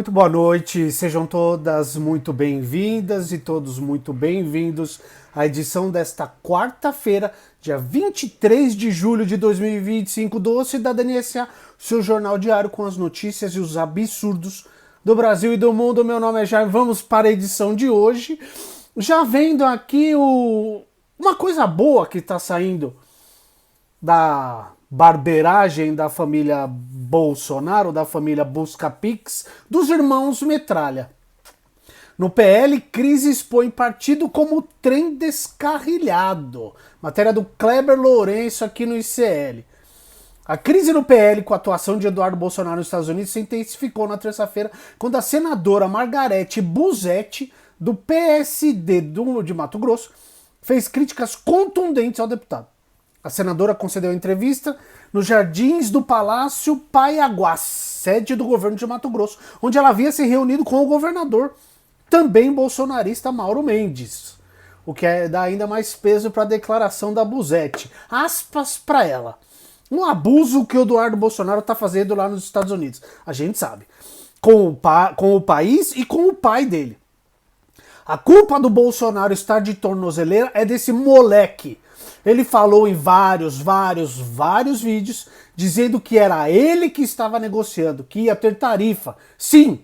Muito boa noite, sejam todas muito bem-vindas e todos muito bem-vindos à edição desta quarta-feira, dia 23 de julho de 2025 do Cidadania S.A., seu jornal diário com as notícias e os absurdos do Brasil e do mundo. Meu nome é Jair, vamos para a edição de hoje. Já vendo aqui uma coisa boa que está saindo da barbeiragem da família Bolsonaro, da família Buscapix, dos irmãos Metralha. No PL, crise expõe partido como trem descarrilhado. Matéria do Kleber Lourenço aqui no ICL. A crise no PL com a atuação de Eduardo Bolsonaro nos Estados Unidos se intensificou na terça-feira quando a senadora Margarete Busetti, do PSD de Mato Grosso, fez críticas contundentes ao deputado. A senadora concedeu entrevista nos jardins do Palácio Paiaguás, sede do governo de Mato Grosso, onde ela havia se reunido com o governador, também bolsonarista, Mauro Mendes. O que dá ainda mais peso para a declaração da Busetti. Aspas para ela. Um abuso que o Eduardo Bolsonaro está fazendo lá nos Estados Unidos. A gente sabe. Com o país e com o pai dele. A culpa do Bolsonaro estar de tornozeleira é desse moleque. Ele falou em vários vídeos dizendo que era ele que estava negociando, que ia ter tarifa. Sim!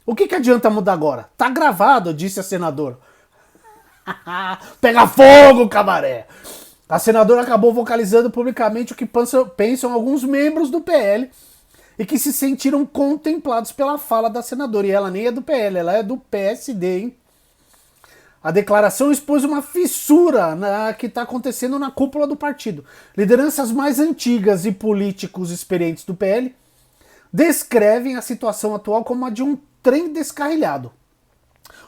O que adianta mudar agora? Tá gravado, disse a senadora. Pega fogo, cabaré! A senadora acabou vocalizando publicamente o que pensam alguns membros do PL e que se sentiram contemplados pela fala da senadora. E ela nem é do PL, ela é do PSD, hein? A declaração expôs uma fissura que está acontecendo na cúpula do partido. Lideranças mais antigas e políticos experientes do PL descrevem a situação atual como a de um trem descarrilhado.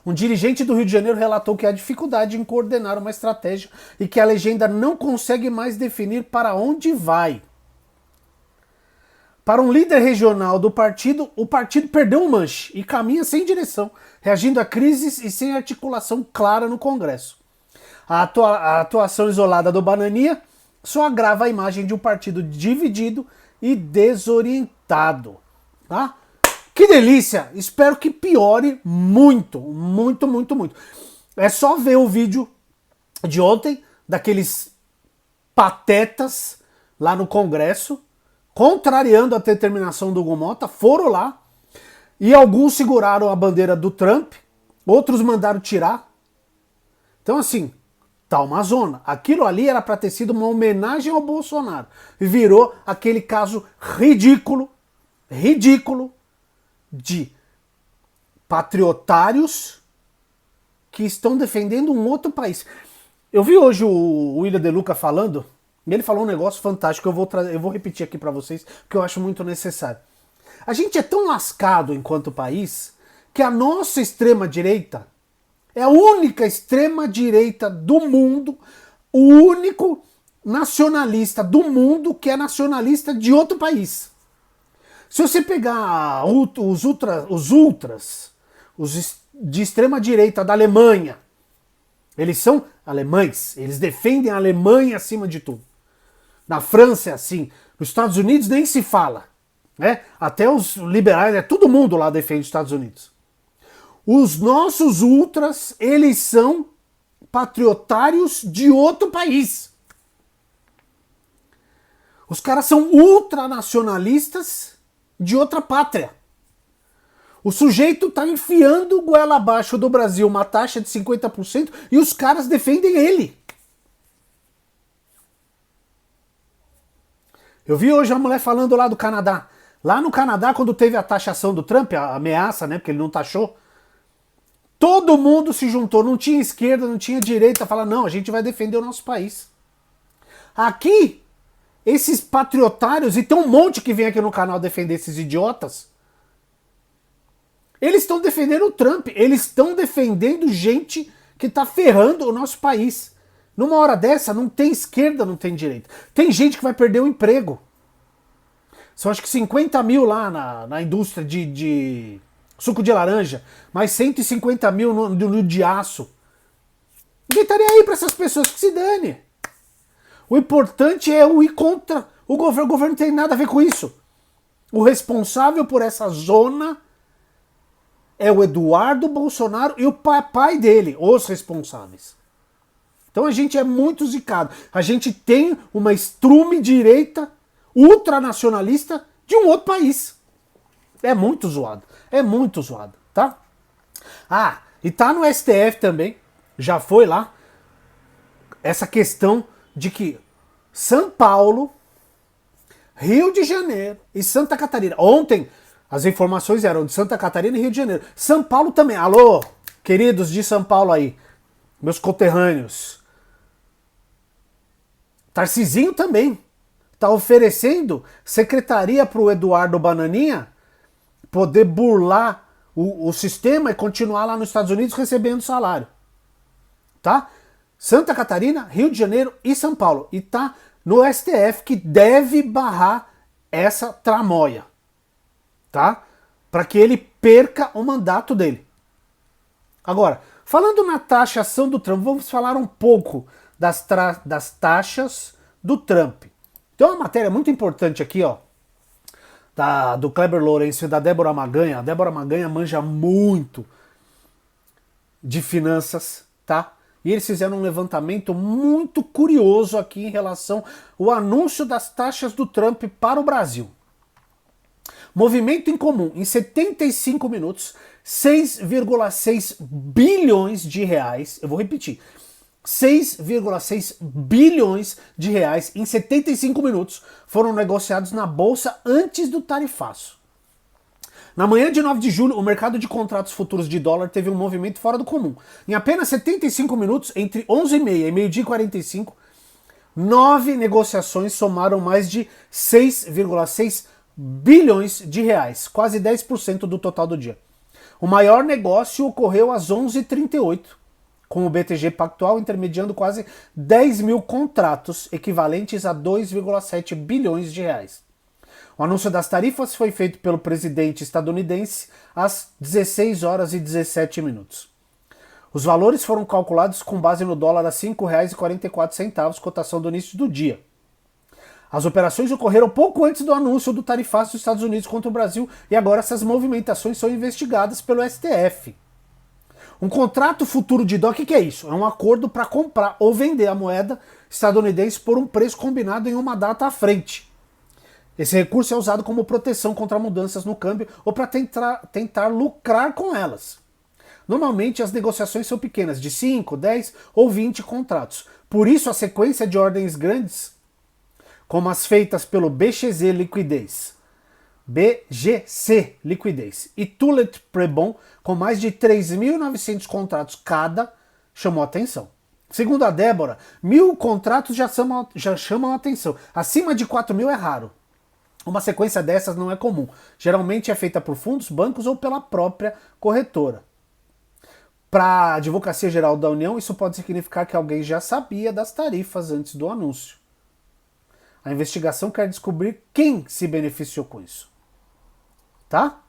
Um dirigente do Rio de Janeiro relatou que há dificuldade em coordenar uma estratégia e que a legenda não consegue mais definir para onde vai. Para um líder regional do partido, o partido perdeu um manche e caminha sem direção, reagindo a crises e sem articulação clara no Congresso. A atuação isolada do Bananinha só agrava a imagem de um partido dividido e desorientado. Tá? Que delícia! Espero que piore muito. É só ver o vídeo de ontem, daqueles patetas lá no Congresso, contrariando a determinação do Hugo Mota, foram lá e alguns seguraram a bandeira do Trump, outros mandaram tirar. Então assim, tá uma zona. Aquilo ali era para ter sido uma homenagem ao Bolsonaro e virou aquele caso ridículo de patriotários que estão defendendo um outro país. Eu vi hoje o William De Luca falando. Ele falou um negócio fantástico, eu vou repetir aqui para vocês, porque eu acho muito necessário. A gente é tão lascado enquanto país que a nossa extrema-direita é a única extrema-direita do mundo, o único nacionalista do mundo que é nacionalista de outro país. Se você pegar os ultras, de extrema-direita da Alemanha, eles são alemães, eles defendem a Alemanha acima de tudo. Na França é assim, nos Estados Unidos nem se fala, né? Até os liberais, todo mundo lá defende os Estados Unidos. Os nossos ultras, eles são patriotários de outro país. Os caras são ultranacionalistas de outra pátria. O sujeito tá enfiando goela abaixo do Brasil uma taxa de 50% e os caras defendem ele. Eu vi hoje a mulher falando lá do Canadá. Lá no Canadá, quando teve a taxação do Trump, a ameaça, né, porque ele não taxou, todo mundo se juntou, não tinha esquerda, não tinha direita, falar, não, a gente vai defender o nosso país. Aqui, esses patriotários, e tem um monte que vem aqui no canal defender esses idiotas, eles estão defendendo o Trump, eles estão defendendo gente que está ferrando o nosso país. Numa hora dessa, não tem esquerda, não tem direita. Tem gente que vai perder o emprego. São acho que 50 mil lá na indústria de suco de laranja, mais 150 mil no de aço. Ninguém estaria aí para essas pessoas, que se dane. O importante é o ir contra o governo. O governo não tem nada a ver com isso. O responsável por essa zona é o Eduardo Bolsonaro e o papai dele, os responsáveis. Então a gente é muito zicado. A gente tem uma extreme-direita ultranacionalista de um outro país. É muito zoado. É muito zoado, tá? Ah, e tá no STF também, já foi lá, essa questão de que São Paulo, Rio de Janeiro e Santa Catarina. Ontem as informações eram de Santa Catarina e Rio de Janeiro. São Paulo também. Alô, queridos de São Paulo aí, meus conterrâneos. Tarcisinho também tá oferecendo secretaria pro Eduardo Bananinha poder burlar o sistema e continuar lá nos Estados Unidos recebendo salário. Tá? Santa Catarina, Rio de Janeiro e São Paulo. E tá no STF que deve barrar essa tramóia. Tá? Para que ele perca o mandato dele. Agora, falando na taxação do Trump, vamos falar um pouco das taxas do Trump. Tem uma matéria muito importante aqui, ó, do Kleber Lourenço e da Débora Maganha. A Débora Maganha manja muito de finanças, tá? E eles fizeram um levantamento muito curioso aqui em relação ao anúncio das taxas do Trump para o Brasil. Movimento em comum, em 75 minutos, 6,6 bilhões de reais, eu vou repetir, 6,6 bilhões de reais em 75 minutos foram negociados na Bolsa antes do tarifaço. Na manhã de 9 de julho, o mercado de contratos futuros de dólar teve um movimento fora do comum. Em apenas 75 minutos, entre 11h30 e meio-dia e 45, 9 negociações somaram mais de 6,6 bilhões de reais, quase 10% do total do dia. O maior negócio ocorreu às 11h38, com o BTG Pactual intermediando quase 10 mil contratos, equivalentes a 2,7 bilhões de reais. O anúncio das tarifas foi feito pelo presidente estadunidense às 16 horas e 17 minutos. Os valores foram calculados com base no dólar a R$ 5,44, cotação do início do dia. As operações ocorreram pouco antes do anúncio do tarifaço dos Estados Unidos contra o Brasil e agora essas movimentações são investigadas pelo STF. Um contrato futuro de dólar, o que é isso? É um acordo para comprar ou vender a moeda estadunidense por um preço combinado em uma data à frente. Esse recurso é usado como proteção contra mudanças no câmbio ou para tentar lucrar com elas. Normalmente as negociações são pequenas, de 5, 10 ou 20 contratos. Por isso a sequência de ordens grandes, como as feitas pelo BGC Liquidez e Tulet Prebon, com mais de 3.900 contratos cada, chamou atenção. Segundo a Débora, 1.000 contratos já chamam atenção. Acima de 4.000 é raro. Uma sequência dessas não é comum. Geralmente é feita por fundos, bancos ou pela própria corretora. Para a Advocacia Geral da União, isso pode significar que alguém já sabia das tarifas antes do anúncio. A investigação quer descobrir quem se beneficiou com isso. Tá?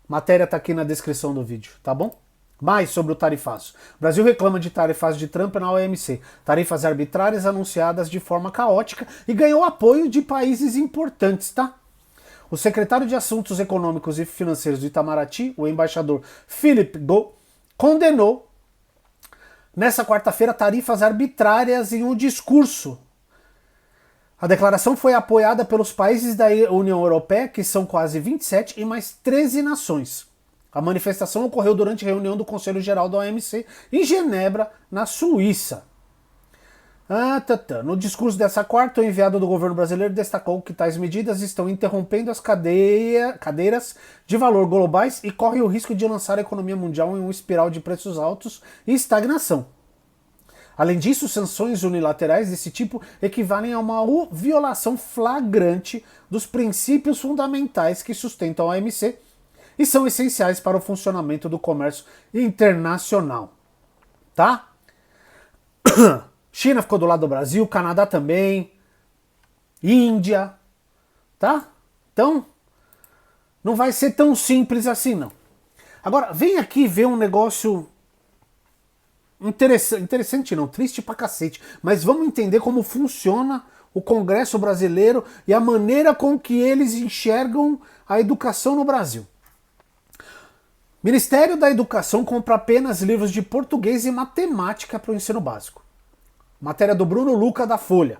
Matéria tá aqui na descrição do vídeo, tá bom? Mais sobre o tarifaço. O Brasil reclama de tarifas de Trump na OMC. Tarifas arbitrárias anunciadas de forma caótica e ganhou apoio de países importantes, tá? O secretário de Assuntos Econômicos e Financeiros do Itamaraty, o embaixador Philip Go, condenou nessa quarta-feira tarifas arbitrárias em um discurso. A declaração foi apoiada pelos países da União Europeia, que são quase 27, e mais 13 nações. A manifestação ocorreu durante a reunião do Conselho Geral da OMC em Genebra, na Suíça. No discurso dessa quarta, o enviado do governo brasileiro destacou que tais medidas estão interrompendo as cadeiras de valor globais e correm o risco de lançar a economia mundial em uma espiral de preços altos e estagnação. Além disso, sanções unilaterais desse tipo equivalem a uma violação flagrante dos princípios fundamentais que sustentam a OMC e são essenciais para o funcionamento do comércio internacional. Tá? China ficou do lado do Brasil, Canadá também, Índia, tá? Então, não vai ser tão simples assim, não. Agora, vem aqui ver um negócio interessante não, triste pra cacete, mas vamos entender como funciona o Congresso brasileiro e a maneira com que eles enxergam a educação no Brasil. Ministério da Educação compra apenas livros de português e matemática para o ensino básico. Matéria do Bruno Luca, da Folha.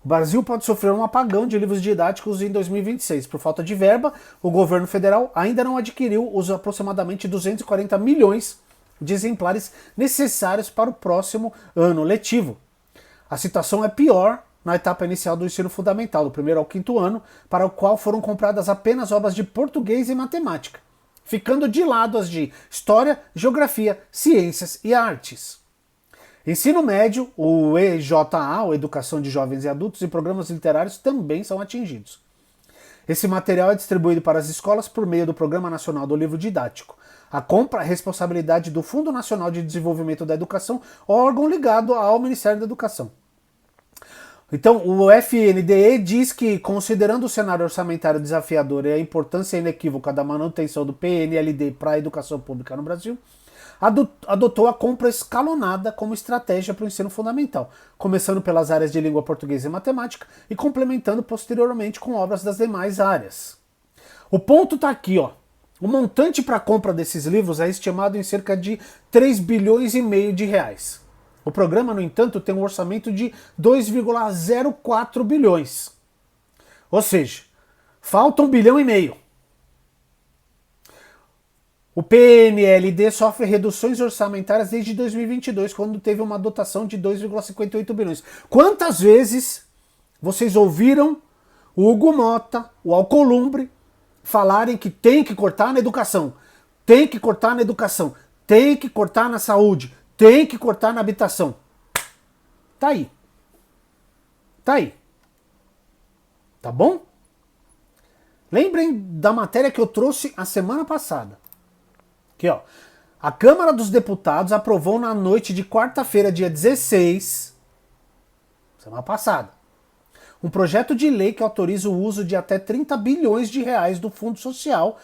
O Brasil pode sofrer um apagão de livros didáticos em 2026. Por falta de verba, o governo federal ainda não adquiriu os aproximadamente 240 milhões de exemplares necessários para o próximo ano letivo. A situação é pior na etapa inicial do ensino fundamental, do primeiro ao quinto ano, para o qual foram compradas apenas obras de português e matemática, ficando de lado as de História, Geografia, Ciências e Artes. Ensino médio, o EJA, o Educação de Jovens e Adultos, e programas literários também são atingidos. Esse material é distribuído para as escolas por meio do Programa Nacional do Livro Didático. A compra é responsabilidade do Fundo Nacional de Desenvolvimento da Educação, órgão ligado ao Ministério da Educação. Então, o FNDE diz que, considerando o cenário orçamentário desafiador e a importância inequívoca da manutenção do PNLD para a educação pública no Brasil, adotou a compra escalonada como estratégia para o ensino fundamental, começando pelas áreas de língua portuguesa e matemática e complementando posteriormente com obras das demais áreas. O ponto está aqui, ó. O montante para a compra desses livros é estimado em cerca de 3 bilhões e meio de reais. O programa, no entanto, tem um orçamento de 2,04 bilhões. Ou seja, falta 1,5 bilhão. O PNLD sofre reduções orçamentárias desde 2022, quando teve uma dotação de 2,58 bilhões. Quantas vezes vocês ouviram o Hugo Mota, o Alcolumbre, falarem que tem que cortar na educação, tem que cortar na educação, tem que cortar na saúde, tem que cortar na habitação? Tá aí. Tá aí. Tá bom? Lembrem da matéria que eu trouxe a semana passada. Aqui, ó. A Câmara dos Deputados aprovou na noite de quarta-feira, dia 16, semana passada, um projeto de lei que autoriza o uso de até 30 bilhões de reais do Fundo Social.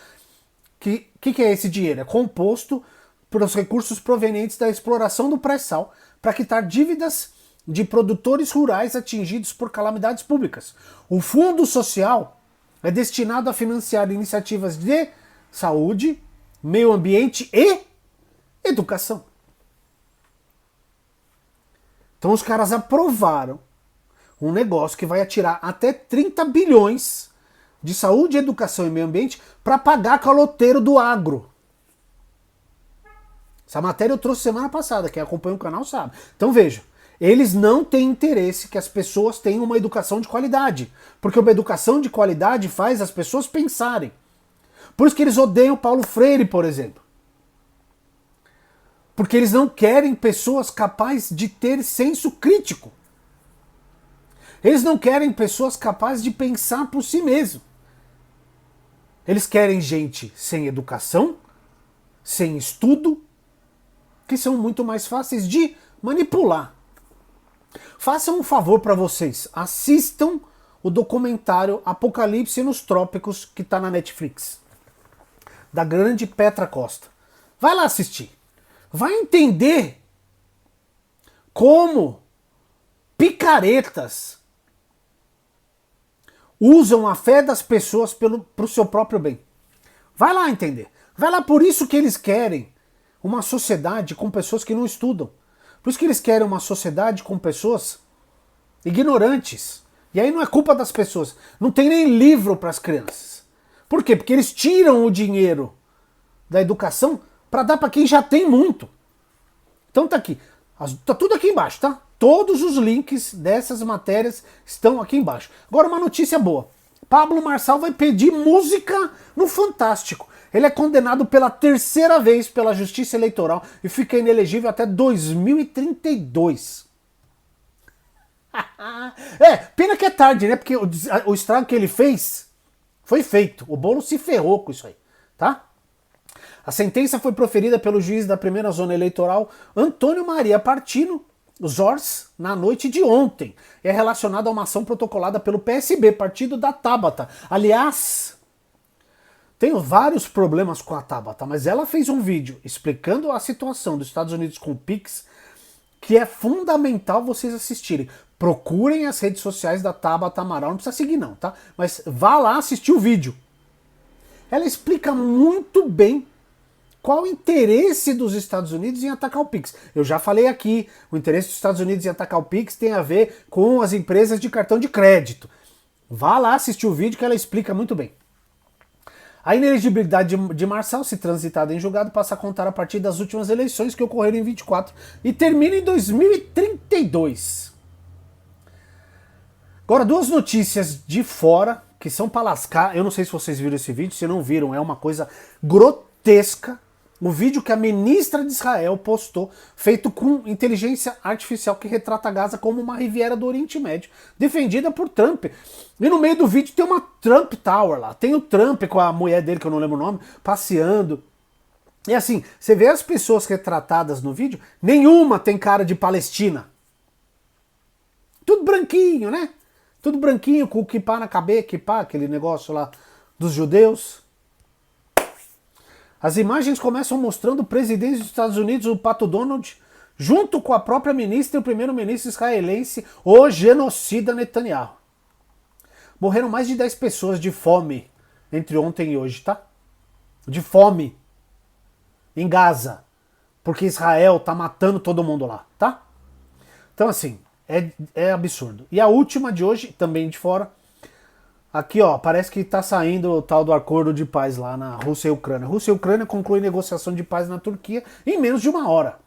Que é esse dinheiro? É composto pelos recursos provenientes da exploração do pré-sal para quitar dívidas de produtores rurais atingidos por calamidades públicas. O Fundo Social é destinado a financiar iniciativas de saúde, meio ambiente e educação. Então os caras aprovaram um negócio que vai atirar até 30 bilhões de saúde, educação e meio ambiente para pagar caloteiro do agro. Essa matéria eu trouxe semana passada, quem acompanha o canal sabe. Então veja, eles não têm interesse que as pessoas tenham uma educação de qualidade, porque uma educação de qualidade faz as pessoas pensarem. Por isso que eles odeiam Paulo Freire, por exemplo. Porque eles não querem pessoas capazes de ter senso crítico. Eles não querem pessoas capazes de pensar por si mesmo. Eles querem gente sem educação, sem estudo, que são muito mais fáceis de manipular. Façam um favor para vocês, assistam o documentário Apocalipse nos Trópicos, que está na Netflix, da grande Petra Costa. Vai lá assistir. Vai entender como picaretas usam a fé das pessoas para o seu próprio bem. Vai lá entender. Vai lá, por isso que eles querem uma sociedade com pessoas que não estudam. Por isso que eles querem uma sociedade com pessoas ignorantes. E aí não é culpa das pessoas. Não tem nem livro para as crianças. Por quê? Porque eles tiram o dinheiro da educação para dar para quem já tem muito. Então tá aqui. Tá tudo aqui embaixo, tá? Todos os links dessas matérias estão aqui embaixo. Agora uma notícia boa. Pablo Marçal vai pedir música no Fantástico. Ele é condenado pela terceira vez pela Justiça Eleitoral e fica inelegível até 2032. Pena que é tarde, né? Porque o estrago que ele fez foi feito. O Bolo se ferrou com isso aí, tá? A sentença foi proferida pelo juiz da primeira zona eleitoral, Antônio Maria Partino Zors, na noite de ontem. É relacionada a uma ação protocolada pelo PSB, partido da Tabata. Aliás, tenho vários problemas com a Tabata, mas ela fez um vídeo explicando a situação dos Estados Unidos com o Pix, que é fundamental vocês assistirem. Procurem as redes sociais da Tabata Amaral, não precisa seguir não, tá? Mas vá lá assistir o vídeo. Ela explica muito bem qual o interesse dos Estados Unidos em atacar o Pix. Eu já falei aqui, o interesse dos Estados Unidos em atacar o Pix tem a ver com as empresas de cartão de crédito. Vá lá assistir o vídeo que ela explica muito bem. A inelegibilidade de Marçal, se transitada em julgado, passa a contar a partir das últimas eleições que ocorreram em 24 e termina em 2032. Agora, duas notícias de fora que são para lascar. Eu não sei se vocês viram esse vídeo, se não viram, é uma coisa grotesca. O vídeo que a ministra de Israel postou, feito com inteligência artificial, que retrata Gaza como uma Riviera do Oriente Médio, defendida por Trump. E no meio do vídeo tem uma Trump Tower lá. Tem o Trump com a mulher dele, que eu não lembro o nome, passeando. E assim, você vê as pessoas retratadas no vídeo, nenhuma tem cara de Palestina. Tudo branquinho, né? Tudo branquinho, com o kippah na cabeça, kippah, aquele negócio lá dos judeus. As imagens começam mostrando o presidente dos Estados Unidos, o Pato Donald, junto com a própria ministra e o primeiro-ministro israelense, o genocida Netanyahu. Morreram mais de 10 pessoas de fome entre ontem e hoje, tá? De fome. Em Gaza. Porque Israel tá matando todo mundo lá, tá? Então assim, é absurdo. E a última de hoje, também de fora, aqui ó, parece que tá saindo o tal do acordo de paz lá na Rússia e Ucrânia. Rússia e Ucrânia concluem negociação de paz na Turquia em menos de uma hora.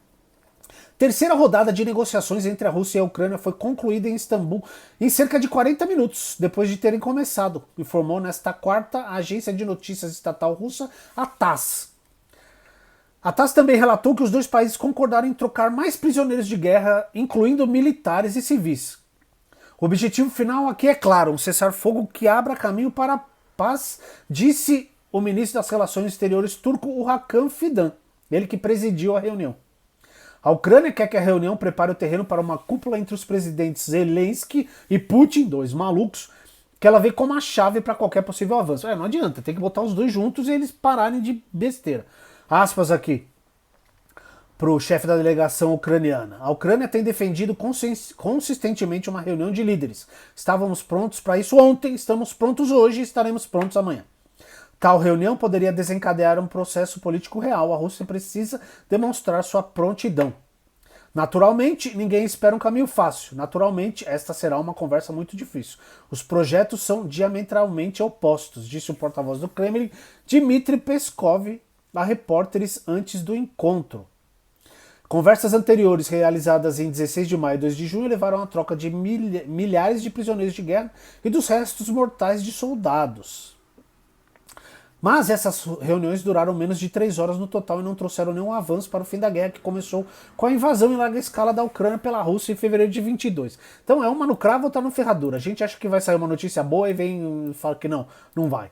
Terceira rodada de negociações entre a Rússia e a Ucrânia foi concluída em Istambul em cerca de 40 minutos, depois de terem começado, informou nesta quarta a agência de notícias estatal russa, a TASS. A TASS também relatou que os dois países concordaram em trocar mais prisioneiros de guerra, incluindo militares e civis. O objetivo final aqui é claro, um cessar-fogo que abra caminho para a paz, disse o ministro das Relações Exteriores turco, o Hakan Fidan, ele que presidiu a reunião. A Ucrânia quer que a reunião prepare o terreno para uma cúpula entre os presidentes Zelensky e Putin, dois malucos, que ela vê como a chave para qualquer possível avanço. Não adianta, tem que botar os dois juntos e eles pararem de besteira. Aspas aqui para o chefe da delegação ucraniana. A Ucrânia tem defendido consistentemente uma reunião de líderes. Estávamos prontos para isso ontem, estamos prontos hoje e estaremos prontos amanhã. Tal reunião poderia desencadear um processo político real. A Rússia precisa demonstrar sua prontidão. Naturalmente, ninguém espera um caminho fácil. Naturalmente, esta será uma conversa muito difícil. Os projetos são diametralmente opostos, disse o porta-voz do Kremlin, Dmitry Peskov, a repórteres antes do encontro. Conversas anteriores, realizadas em 16 de maio e 2 de junho, levaram à troca de milhares de prisioneiros de guerra e dos restos mortais de soldados. Mas essas reuniões duraram menos de 3 horas no total e não trouxeram nenhum avanço para o fim da guerra, que começou com a invasão em larga escala da Ucrânia pela Rússia em fevereiro de 22. Então é uma no cravo ou tá no ferradura. A gente acha que vai sair uma notícia boa e vem e fala que não vai.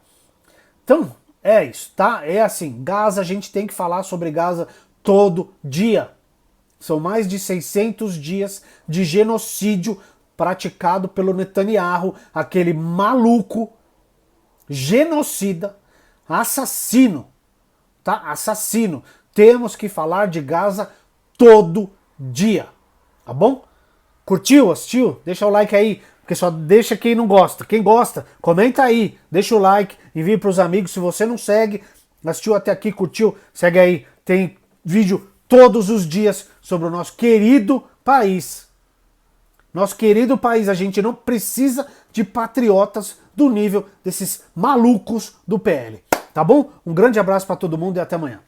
Então, é isso, tá? É assim, Gaza, a gente tem que falar sobre Gaza todo dia. São mais de 600 dias de genocídio praticado pelo Netanyahu, aquele maluco, genocida, assassino, tá? Assassino. Temos que falar de Gaza todo dia, tá bom? Curtiu, assistiu? Deixa o like aí, porque só deixa quem não gosta. Quem gosta, comenta aí, deixa o like, envie para os amigos. Se você não segue, assistiu até aqui, curtiu, segue aí. Tem vídeo todos os dias sobre o nosso querido país. Nosso querido país, a gente não precisa de patriotas do nível desses malucos do PL. Tá bom? Um grande abraço para todo mundo e até amanhã.